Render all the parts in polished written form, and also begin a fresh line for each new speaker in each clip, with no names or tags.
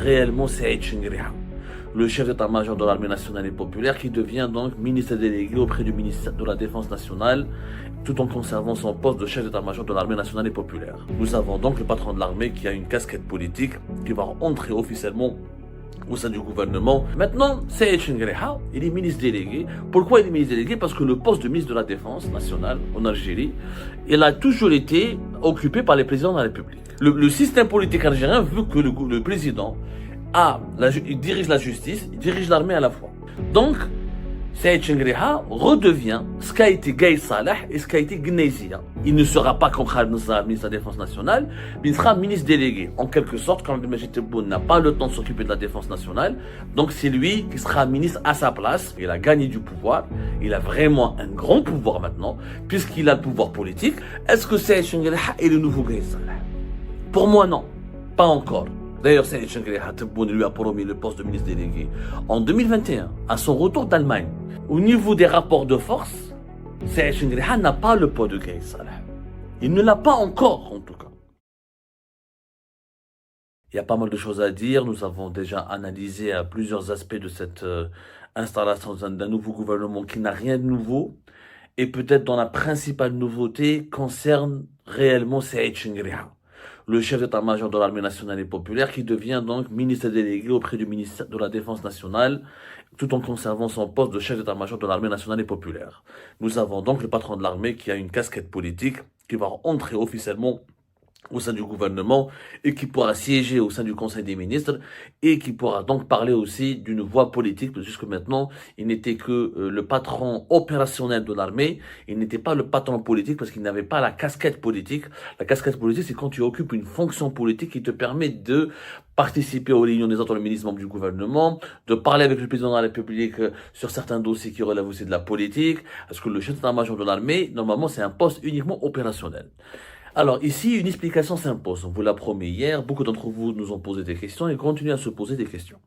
réellement Saïd Chengheriha, le chef d'état-major de l'armée nationale et populaire, qui devient donc ministre délégué auprès du ministère de la Défense nationale, tout en conservant son poste de chef d'état-major de l'armée nationale et populaire. Nous avons donc le patron de l'armée qui a une casquette politique, qui va entrer officiellement au sein du gouvernement. Maintenant, Saïd Chengheriha, il est ministre délégué. Pourquoi il est ministre délégué? Parce que le poste de ministre de la Défense nationale en Algérie, il a toujours été occupé par les présidents de la République. Le système politique algérien veut que le président il dirige la justice, il dirige l'armée à la fois. Donc, Saïd Chengheriha redevient ce qu'a été Gaïd Salah et ce qu'a été Gnezia. Il ne sera pas comme Khaled Nazar, ministre de la Défense nationale, mais il sera ministre délégué. En quelque sorte, quand Abdelmajid Tebboune n'a pas le temps de s'occuper de la Défense nationale, donc c'est lui qui sera ministre à sa place. Il a gagné du pouvoir, il a vraiment un grand pouvoir maintenant, puisqu'il a le pouvoir politique. Est-ce que Saïd Chengheriha est le nouveau Gaïd Salah? Pour moi, non. Pas encore. D'ailleurs, Saïd Chengheriha Tebboune lui a promis le poste de ministre délégué en 2021, à son retour d'Allemagne. Au niveau des rapports de force, Saïd Chengheriha n'a pas le poids de Gaïd Salah. Il ne l'a pas encore, en tout cas. Il y a pas mal de choses à dire. Nous avons déjà analysé plusieurs aspects de cette installation d'un nouveau gouvernement qui n'a rien de nouveau. Et peut-être dans la principale nouveauté concerne réellement Saïd Chengheriha, le chef d'état-major de l'armée nationale et populaire, qui devient donc ministre délégué auprès du ministère de la Défense nationale, tout en conservant son poste de chef d'état-major de l'armée nationale et populaire. Nous avons donc le patron de l'armée qui a une casquette politique, qui va entrer officiellement au sein du gouvernement et qui pourra siéger au sein du Conseil des ministres et qui pourra donc parler aussi d'une voix politique, parce que jusque maintenant, il n'était que le patron opérationnel de l'armée, il n'était pas le patron politique parce qu'il n'avait pas la casquette politique. La casquette politique, c'est quand tu occupes une fonction politique qui te permet de participer aux réunions des autres ministres membres du gouvernement, de parler avec le président de la République sur certains dossiers qui relèvent aussi de la politique, parce que le chef d'état-major de l'armée, normalement, c'est un poste uniquement opérationnel. Alors ici, une explication s'impose. On vous l'a promis hier, beaucoup d'entre vous nous ont posé des questions et continuent à se poser des questions.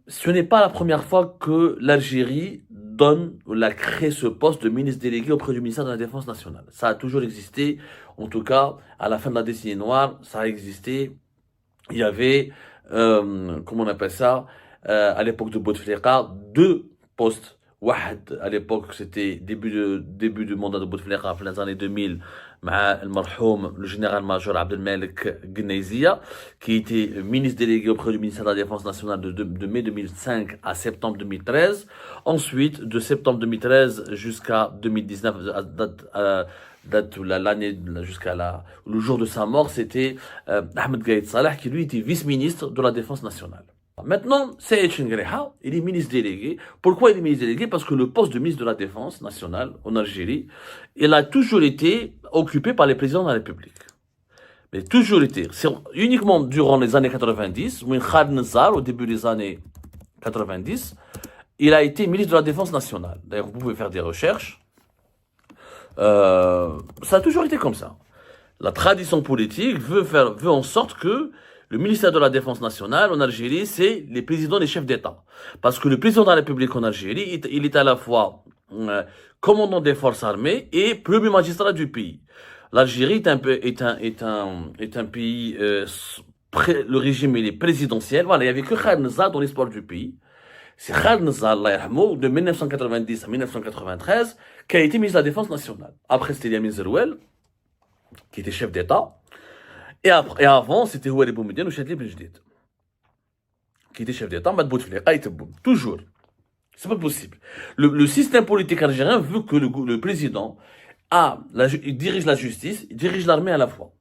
Ce n'est pas la première fois que l'Algérie crée ce poste de ministre délégué auprès du ministère de la Défense nationale. Ça a toujours existé, en tout cas, à la fin de la décennie noire, ça a existé. Il y avait, comment on appelle ça, à l'époque de Bouteflika, deux postes. Wahed, à l'époque, c'était début du mandat de Bouteflika, dans les années 2000, le général-major Abdelmalek Gnezia, qui était ministre délégué auprès du ministère de la Défense nationale de mai 2005 à septembre 2013. Ensuite, de septembre 2013 jusqu'à 2019, le jour de sa mort, c'était Ahmed Gaïd Salah, qui lui était vice-ministre de la Défense nationale. Maintenant, Saïd Chengheriha, il est ministre délégué. Pourquoi il est ministre délégué? Parce que le poste de ministre de la Défense nationale en Algérie, il a toujours été occupé par les présidents de la République. Mais toujours été. C'est uniquement durant les années 90, où Khaled Nazar, au début des années 90, il a été ministre de la Défense nationale. D'ailleurs, vous pouvez faire des recherches. Ça a toujours été comme ça. La tradition politique veut en sorte que le ministère de la Défense nationale en Algérie, c'est les présidents des chefs d'État. Parce que le président de la République en Algérie, il est à la fois commandant des forces armées et premier magistrat du pays. L'Algérie est un pays, le régime il est présidentiel. Voilà, il n'y avait que Khaled Nazar dans l'histoire du pays. C'est Khaled Nazar, de 1990 à 1993, qui a été ministre de la Défense nationale. Après, c'était Yamin Zerouel, qui était chef d'État. Et avant, c'était Houari Boumediene ou Chadli Benjedid, qui était chef d'État, Mad Bouteflika et Tebboune. Toujours. C'est pas possible. Le système politique algérien veut que le président il dirige la justice, il dirige l'armée à la fois.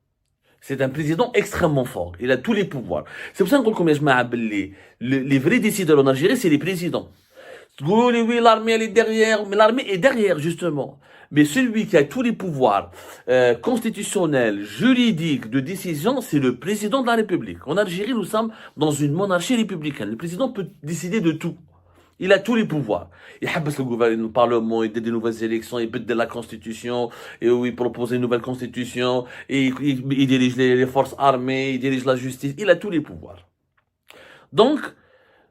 C'est un président extrêmement fort. Il a tous les pouvoirs. C'est pour ça qu'on dit les vrais décideurs en Algérie, c'est les présidents. Oui, l'armée elle est derrière, mais l'armée est derrière justement. Mais celui qui a tous les pouvoirs constitutionnels, juridiques, de décision, c'est le président de la République. En Algérie, nous sommes dans une monarchie républicaine. Le président peut décider de tout. Il a tous les pouvoirs. Il habite le gouvernement, le parlement, il dit des nouvelles élections, il peut de la constitution, et oui, il propose une nouvelle constitution, et il dirige les forces armées, il dirige la justice, il a tous les pouvoirs. Donc,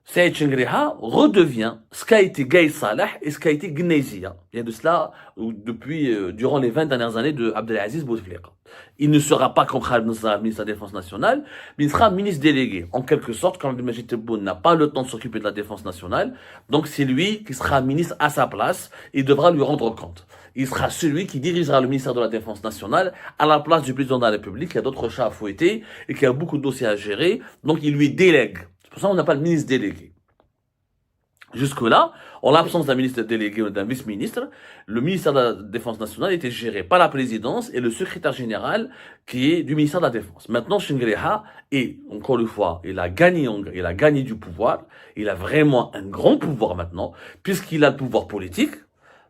Saïd Chengriha redevient ce qu'a été Gaï Salah et ce qu'a été Gnezia. Il y a de cela depuis, durant les 20 dernières années de Abdelaziz Bouteflika. Il ne sera pas comme Khaled Nasser, ministre de la Défense nationale, mais il sera ministre délégué. En quelque sorte, quand Abdelmajid Tebboune n'a pas le temps de s'occuper de la Défense nationale, donc c'est lui qui sera ministre à sa place et devra lui rendre compte. Il sera celui qui dirigera le ministère de la Défense nationale à la place du président de la République, qui a d'autres chats à fouetter et qui a beaucoup de dossiers à gérer, donc il lui délègue. C'est pour ça qu'on n'a pas le ministre délégué. Jusque-là, en l'absence d'un ministre délégué ou d'un vice-ministre, le ministère de la Défense nationale était géré par la présidence et le secrétaire général qui est du ministère de la Défense. Maintenant, Chengriha, et encore une fois, il a gagné du pouvoir, il a vraiment un grand pouvoir maintenant, puisqu'il a le pouvoir politique,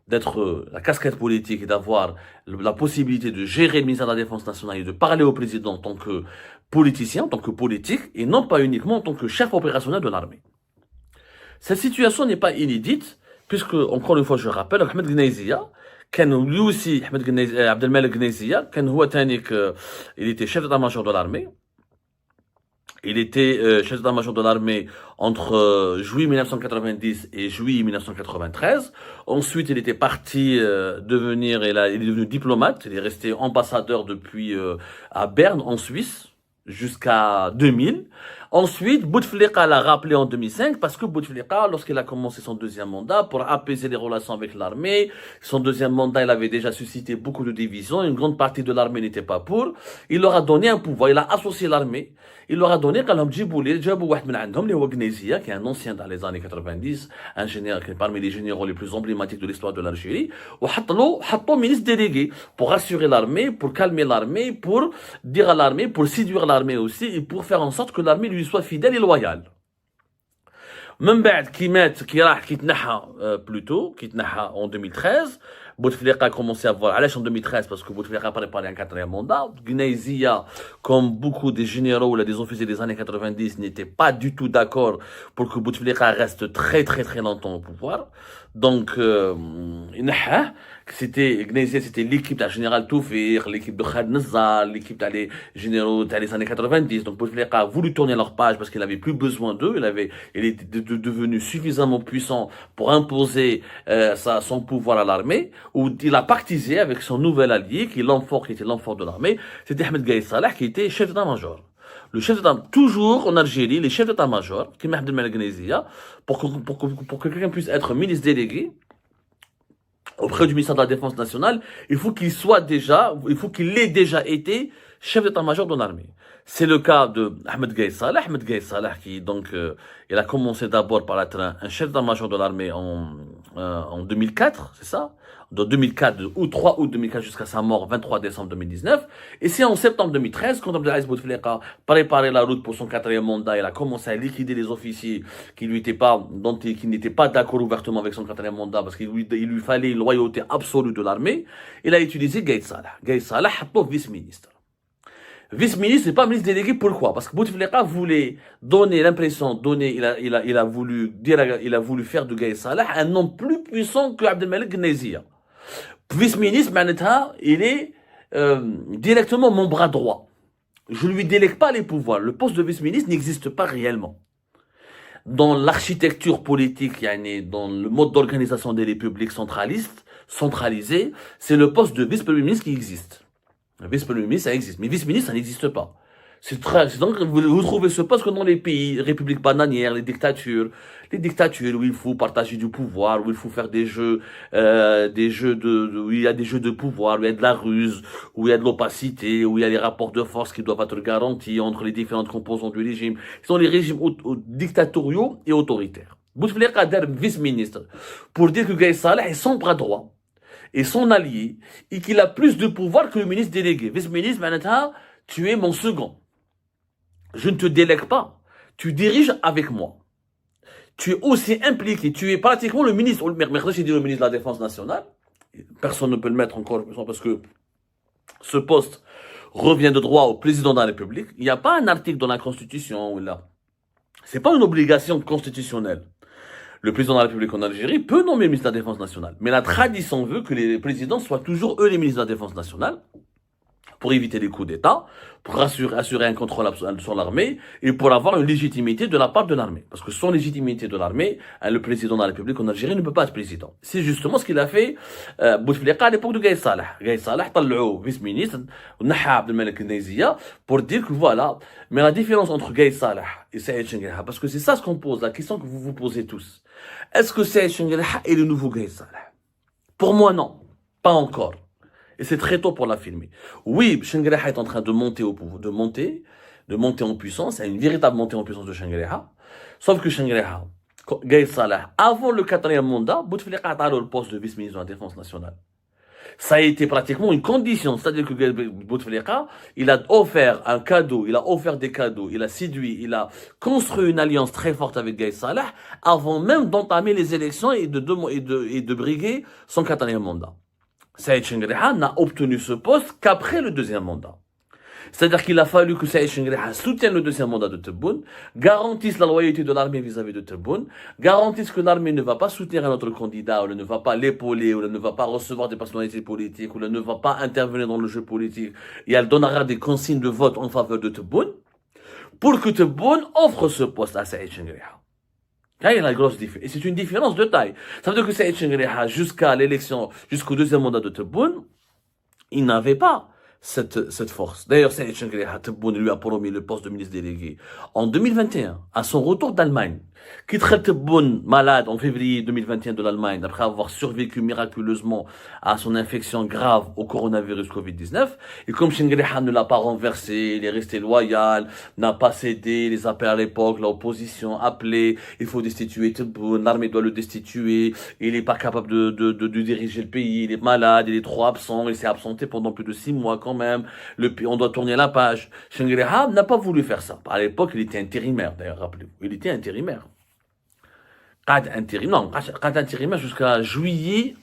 d'être la casquette politique et d'avoir la possibilité de gérer le ministère de la Défense nationale et de parler au président en tant que politicien, en tant que politique, et non pas uniquement en tant que chef opérationnel de l'armée. Cette situation n'est pas inédite, puisque, encore une fois, je rappelle, Ahmed Gnezia, lui aussi, Abdelmalek Gnezia, il était chef d'état-major de l'armée. Il était chef d'état-major de l'armée entre juillet 1990 et juillet 1993. Ensuite, il était parti il est devenu diplomate. Il est resté ambassadeur depuis à Berne, en Suisse, jusqu'à 2000. Ensuite, Bouteflika l'a rappelé en 2005 parce que Bouteflika, lorsqu'il a commencé son deuxième mandat, pour apaiser les relations avec l'armée, son deuxième mandat, il avait déjà suscité beaucoup de divisions, une grande partie de l'armée n'était pas pour, il leur a donné un pouvoir, il a associé l'armée, il leur a donné, qui est un ancien dans les années 90, un général qui est parmi les généraux les plus emblématiques de l'histoire de l'Algérie, ou ministre délégué pour rassurer l'armée, pour calmer l'armée, pour dire à l'armée, pour séduire l'armée aussi, et pour faire en sorte que l'armée lui soit fidèle et loyal. من بعد كي راح plutôt en 2013. Bouteflika a commencé à voir en 2013 parce que Bouteflika a préparé un quatrième mandat. Gnezia, comme beaucoup des généraux ou des officiers des années 90, n'étaient pas du tout d'accord pour que Bouteflika reste très très très longtemps au pouvoir. Donc, Gnezia, c'était l'équipe de général Toufir, l'équipe de Khaled Nasser, l'équipe des généraux des années 90. Donc, Bouteflika a voulu tourner leur page parce qu'il n'avait plus besoin d'eux. Il était devenu suffisamment puissant pour imposer son pouvoir à l'armée, où il a pactisé avec son nouvel allié, qui était l'enfant de l'armée, c'était Ahmed Gaï Salah, qui était chef d'état-major. Le chef d'état, toujours en Algérie, les chefs d'état-major, qui est Abdelmalek Gnezia, pour que quelqu'un puisse être ministre délégué auprès du ministère de la Défense nationale, il faut qu'il ait déjà été chef d'état-major de l'armée. C'est le cas de Ahmed Gaï Salah. Ahmed Gaï Salah, qui donc, il a commencé d'abord par être un chef d'état-major de l'armée en 2004, c'est ça? De 2004, de 3 août 2004 jusqu'à sa mort, 23 décembre 2019. Et c'est en septembre 2013, quand Abdelaziz Bouteflika préparait la route pour son quatrième mandat, il a commencé à liquider les officiers qui n'étaient pas d'accord ouvertement avec son quatrième mandat, parce qu'il lui fallait une loyauté absolue de l'armée. Il a utilisé Gaï Salah. Gaï Salah, vice-ministre. Vice-ministre, c'est pas ministre délégué, pourquoi? Parce que Bouteflika voulait donner l'impression, il a voulu faire de Gaï Salah un homme plus puissant que Abdelmalek Gnezia. Vice-ministre, il est directement mon bras droit. Je ne lui délègue pas les pouvoirs. Le poste de vice-ministre n'existe pas réellement. Dans l'architecture politique, dans le mode d'organisation des républiques centralisées, c'est le poste de vice-premier ministre qui existe. Vice-premier ministre, ça existe. Mais vice-ministre, ça n'existe pas. C'est donc, vous trouvez ce poste que dans les pays, républiques bananières, les dictatures où il faut partager du pouvoir, où il faut faire des jeux où il y a des jeux de pouvoir, où il y a de la ruse, où il y a de l'opacité, où il y a les rapports de force qui doivent être garantis entre les différentes composantes du régime. Ce sont les régimes dictatoriaux et autoritaires. Bouteflika a vice-ministre pour dire que Gaï Salah est son bras droit et son allié, et qu'il a plus de pouvoir que le ministre délégué. Vice-ministre, tu es mon second. Je ne te délègue pas. Tu diriges avec moi. Tu es aussi impliqué. Tu es pratiquement le ministre. Maintenant, j'ai dit le ministre de la Défense nationale. Personne ne peut le mettre encore parce que ce poste revient de droit au président de la République. Il n'y a pas un article dans la Constitution c'est pas une obligation constitutionnelle. Le président de la République en Algérie peut nommer le ministre de la Défense nationale. Mais la tradition veut que les présidents soient toujours eux les ministres de la Défense nationale. pour éviter les coups d'État, pour assurer un contrôle sur l'armée et pour avoir une légitimité de la part de l'armée. Parce que sans légitimité de l'armée, le président de la République en Algérie ne peut pas être président. C'est justement ce qu'il a fait Bouteflika à l'époque de Gaï Salah. Gaï Salah, طلعوه vice-ministre, ونحى عبد الملك النيزية, pour dire que voilà. Mais la différence entre Gaï Salah et Saïd Chenguereha, parce que c'est ça ce qu'on pose, la question que vous vous posez tous. Est-ce que Saïd Chenguereha est le nouveau Gaï Salah? Pour moi, non. Pas encore. Et c'est très tôt pour la filmer. Oui, Chenguereha est en train de monter au pouvoir, de monter en puissance. Il y a une véritable montée en puissance de Chenguereha. Sauf que Chenguereha, Gaï Salah, avant le 4e mandat, Bouteflika a le poste de vice-ministre de la Défense nationale. Ça a été pratiquement une condition. C'est-à-dire que Bouteflika, il a offert un cadeau, il a offert des cadeaux, il a séduit, il a construit une alliance très forte avec Gaï Salah avant même d'entamer les élections et de briguer son 4e mandat. Saïd Chenguereha n'a obtenu ce poste qu'après le 2e mandat. C'est-à-dire qu'il a fallu que Saïd Chenguereha soutienne le 2e mandat de Tebboune, garantisse la loyauté de l'armée vis-à-vis de Tebboune, garantisse que l'armée ne va pas soutenir un autre candidat, ou ne va pas l'épauler, ou ne va pas recevoir des personnalités politiques, ou ne va pas intervenir dans le jeu politique, et elle donnera des consignes de vote en faveur de Tebboune, pour que Tebboune offre ce poste à Saïd Chenguereha. Là, il y a la grosse différence. Et c'est une différence de taille. Ça veut dire que Saïd Chenguereha, jusqu'à l'élection, jusqu'au 2e mandat de Tebboune, il n'avait pas cette force. D'ailleurs, Saïd Chenguereha, Tebboune lui a promis le poste de ministre délégué en 2021, à son retour d'Allemagne. Quitterait Tebboune malade en février 2021 de l'Allemagne, après avoir survécu miraculeusement à son infection grave au coronavirus Covid-19. Et comme Chenguereha ne l'a pas renversé, il est resté loyal, n'a pas cédé les appels à l'époque, l'opposition appelait, il faut destituer Tebboune, l'armée doit le destituer, il n'est pas capable de diriger le pays, il est malade, il est trop absent, il s'est absenté pendant plus de 6 mois quand même, on doit tourner la page. Chenguereha n'a pas voulu faire ça. À l'époque, il était intérimaire, d'ailleurs, rappelez-vous. Il était intérimaire. Intérimaire jusqu'à juillet.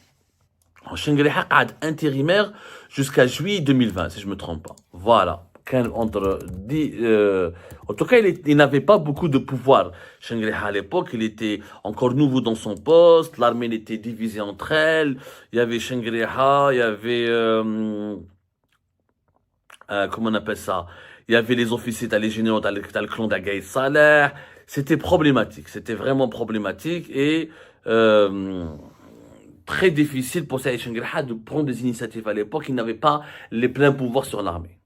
Chenguereha قعد intérimaire jusqu'à juillet 2020, si je me trompe pas. Voilà. En tout cas, il n'avait pas beaucoup de pouvoir. Chenguereha à l'époque, il était encore nouveau dans son poste. L'armée était divisée entre elles. Il y avait Chenguereha, il y avait comment on appelle ça? Il y avait les officiers, t'as les généraux, t'as le clan d'Agaï Salah. C'était problématique, c'était vraiment problématique et très difficile pour Saïd Chenguereha de prendre des initiatives à l'époque. Il n'avait pas les pleins pouvoirs sur l'armée.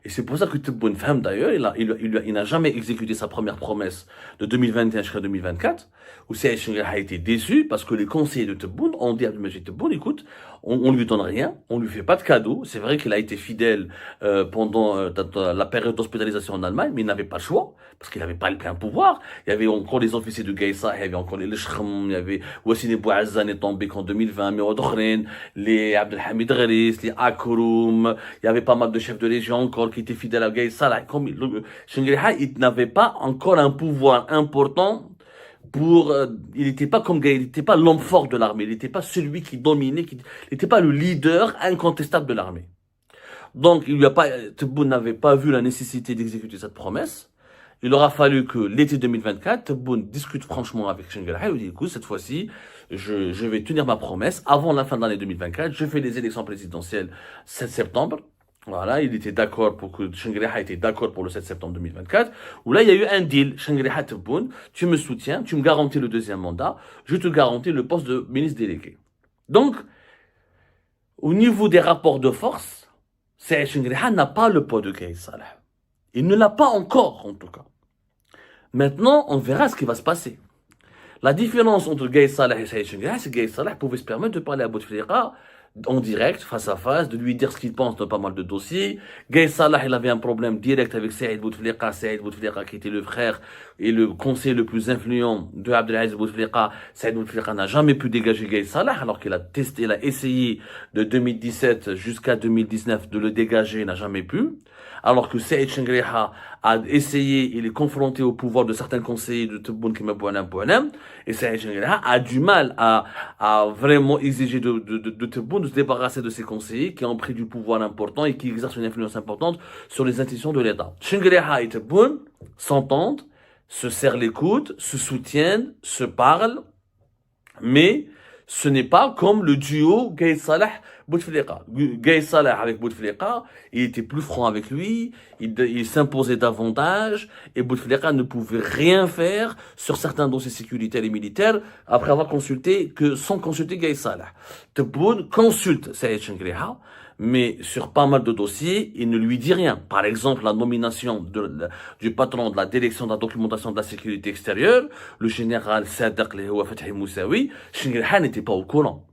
Et c'est pour ça que Tebboune Femme d'ailleurs, il n'a jamais exécuté sa première promesse de 2021 jusqu'à 2024, où Saïd Chenguereha a été déçu parce que les conseillers de Tebboune ont dit à Abdelmajid Tebboune, écoute, on lui donne rien, on lui fait pas de cadeau. C'est vrai qu'il a été fidèle pendant la période d'hospitalisation en Allemagne, mais il n'avait pas le choix parce qu'il n'avait pas le plein pouvoir. Il y avait encore les officiers de Gaï Salah, il y avait encore les Leshkhem, il y avait Wassine Bouazzane est tombé qu'en 2020, mais Odokhren, les Abdelhamid Gharis, les Akroum, il y avait pas mal de chefs de légion encore qui étaient fidèles à Gaï Salah. Comme Chenguereha, il n'avait pas encore un pouvoir important il n'était pas comme Gaï, il n'était pas l'homme fort de l'armée, il n'était pas celui qui dominait, il n'était pas le leader incontestable de l'armée. Donc, Tebboune n'avait pas vu la nécessité d'exécuter cette promesse. Il aura fallu que l'été 2024, Tebboune discute franchement avec Chenguereha et lui dit, écoute, cette fois-ci, je vais tenir ma promesse. Avant la fin de l'année 2024, je fais les élections présidentielles 7 septembre. Voilà, il était d'accord pour que Chenguereha était d'accord pour le 7 septembre 2024, où là, il y a eu un deal. Chenguereha Tebboune, tu me soutiens, tu me garantis le 2e mandat, je te garantis le poste de ministre délégué. Donc, au niveau des rapports de force, Saïd Chenguereha n'a pas le poids de Gaï Salah. Il ne l'a pas encore, en tout cas. Maintenant, on verra ce qui va se passer. La différence entre Gaï Salah et Saïd Chenguereha, c'est que Gaï Salah pouvait se permettre de parler à Bouteflika en direct, face à face, de lui dire ce qu'il pense de pas mal de dossiers. Gaï Salah, il avait un problème direct avec Saïd Bouteflika qui était le frère et le conseiller le plus influent de Abdelaziz Bouteflika. Saïd Bouteflika n'a jamais pu dégager Gaï Salah, alors qu'il a testé, il a essayé de 2017 jusqu'à 2019 de le dégager, il n'a jamais pu. Alors que Saïd Chenguereha a essayé, il est confronté au pouvoir de certains conseillers de Tebboune qui Bouanam, et Saïd Chenguereha a du mal à vraiment exiger de Tebboune de se débarrasser de ses conseillers qui ont pris du pouvoir important et qui exercent une influence importante sur les institutions de l'État. Chenguereha et Tebboune s'entendent, se serrent les coudes, se soutiennent, se parlent, mais Ce n'est pas comme le duo Gaïd Salah Bouteflika. Gaïd Salah avec Bouteflika, il était plus franc avec lui, il s'imposait davantage, et Bouteflika ne pouvait rien faire sur certains dossiers sécuritaires et militaires après avoir consulté sans consulter Gaïd Salah. Tebboune consulte Saïd Chengriha, mais sur pas mal de dossiers, il ne lui dit rien. Par exemple, la nomination du patron de la direction de la documentation de la sécurité extérieure, le général Sadaq Lehoua Fathi Moussaoui, Chengriha n'était pas au courant.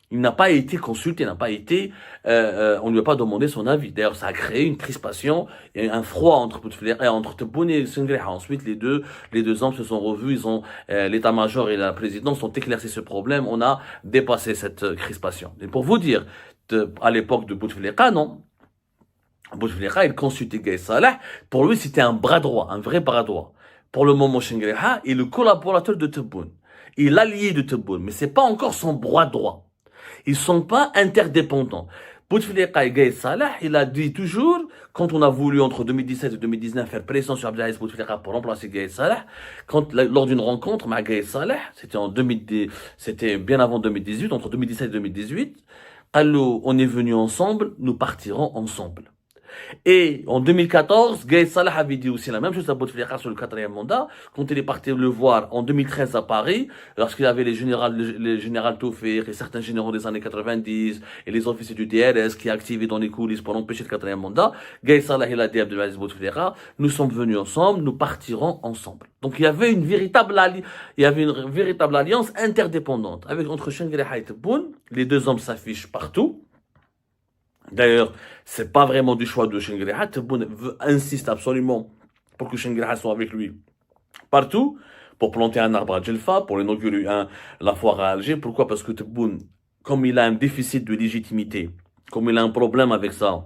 Il n'a pas été consulté, on ne lui a pas demandé son avis. D'ailleurs, ça a créé une crispation et un froid entre Tebboune et Chengriha. Ensuite, les deux hommes se sont revus, l'état-major et la présidence ont éclairci ce problème. On a dépassé cette crispation. Et pour vous dire, à l'époque de Bouteflika, non. Bouteflika, il consultait Gaïd Salah. Pour lui, c'était un bras droit, un vrai bras droit. Pour le moment, Chengriha est le collaborateur de Tebboune. Il est l'allié de Tebboune, mais c'est pas encore son bras droit. Ils sont pas interdépendants. Bouteflika et Gaïd Salah, il a dit toujours, quand on a voulu entre 2017 et 2019 faire pression sur Abdelaziz Bouteflika pour remplacer Gaïd Salah, lors d'une rencontre avec Gaïd Salah, c'était bien avant 2018, entre 2017 et 2018, alors, on est venus ensemble, nous partirons ensemble. Et en 2014, Gaïd Salah avait dit aussi la même chose à Bouteflika sur le 4e mandat, quand il est parti le voir en 2013 à Paris, lorsqu'il y avait les généraux Taoufir et certains généraux des années 90 et les officiers du DRS qui activaient dans les coulisses pour empêcher le 4e mandat. Gaïd Salah il a dit à Abdelaziz Bouteflika, nous sommes venus ensemble, nous partirons ensemble. Donc il y avait une véritable alliance interdépendante entre Chengriha et Tebboune. Les deux hommes s'affichent partout. D'ailleurs, c'est pas vraiment du choix de Chengriha. Tebboune insiste absolument pour que Chengriha soit avec lui partout, pour planter un arbre à Djelfa, pour inaugurer la foire à Alger. Pourquoi? Parce que Tebboune, comme il a un déficit de légitimité, comme il a un problème avec ça,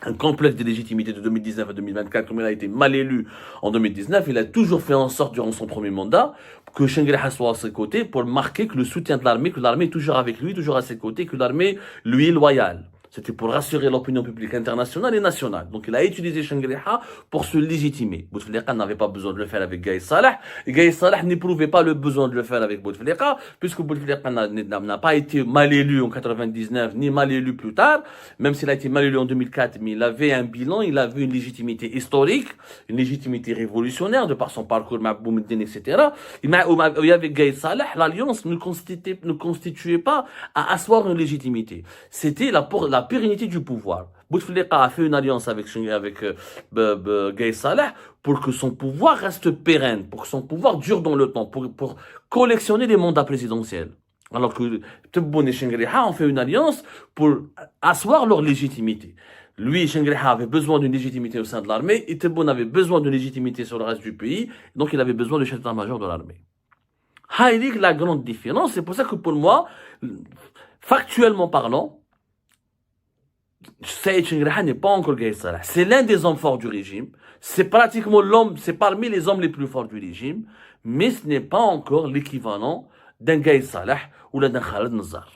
un complexe de légitimité de 2019 à 2024, comme il a été mal élu en 2019, il a toujours fait en sorte, durant son premier mandat, que Chengriha soit à ses côtés pour marquer que le soutien de l'armée, que l'armée est toujours avec lui, toujours à ses côtés, que l'armée lui est loyale. C'était pour rassurer l'opinion publique internationale et nationale. Donc il a utilisé Chengriha pour se légitimer. Bouteflika n'avait pas besoin de le faire avec Gaïd Salah. Et Gaïd Salah n'éprouvait pas le besoin de le faire avec Bouteflika, puisque Bouteflika n'a pas été mal élu en 99, ni mal élu plus tard, même s'il a été mal élu en 2004, mais il avait un bilan, il avait une légitimité historique, une légitimité révolutionnaire, de par son parcours, Ma'boumedine, etc. Et avec Gaïd Salah, l'alliance ne constituait pas à asseoir une légitimité. C'était la pérennité du pouvoir. Bouteflika a fait une alliance avec Gaïd Salah pour que son pouvoir reste pérenne, pour que son pouvoir dure dans le temps, pour collectionner les mandats présidentiels. Alors que Tebboune et Chengriha ont fait une alliance pour asseoir leur légitimité. Lui, Chengriha avait besoin d'une légitimité au sein de l'armée, et Tebboune avait besoin d'une légitimité sur le reste du pays, donc il avait besoin du chef d'état-major de l'armée. Haïlik, la grande différence, c'est pour ça que pour moi, factuellement parlant, Saïd Chengriha n'est pas encore Gaïd Salah. C'est l'un des hommes forts du régime. C'est pratiquement c'est parmi les hommes les plus forts du régime. Mais ce n'est pas encore l'équivalent d'un Gaïd Salah ou d'un Khaled Nazar.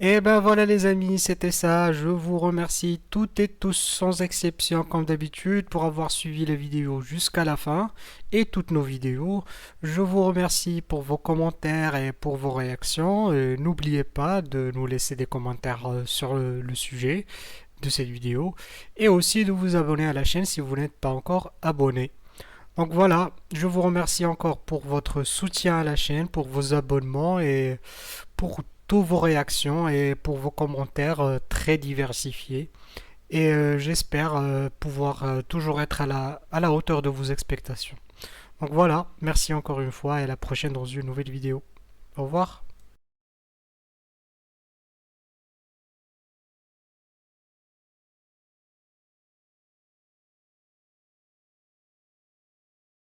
Et ben voilà les amis, c'était ça. Je vous remercie toutes et tous sans exception comme d'habitude pour avoir suivi la vidéo jusqu'à la fin et toutes nos vidéos. Je vous remercie pour vos commentaires et pour vos réactions. N'oubliez pas de nous laisser des commentaires sur le sujet de cette vidéo et aussi de vous abonner à la chaîne si vous n'êtes pas encore abonné. Donc voilà, je vous remercie encore pour votre soutien à la chaîne, pour vos abonnements et pour toutes vos réactions et pour vos commentaires très diversifiés. Et j'espère pouvoir toujours être à la hauteur de vos expectations. Donc voilà, merci encore une fois et à la prochaine dans une nouvelle vidéo. Au revoir.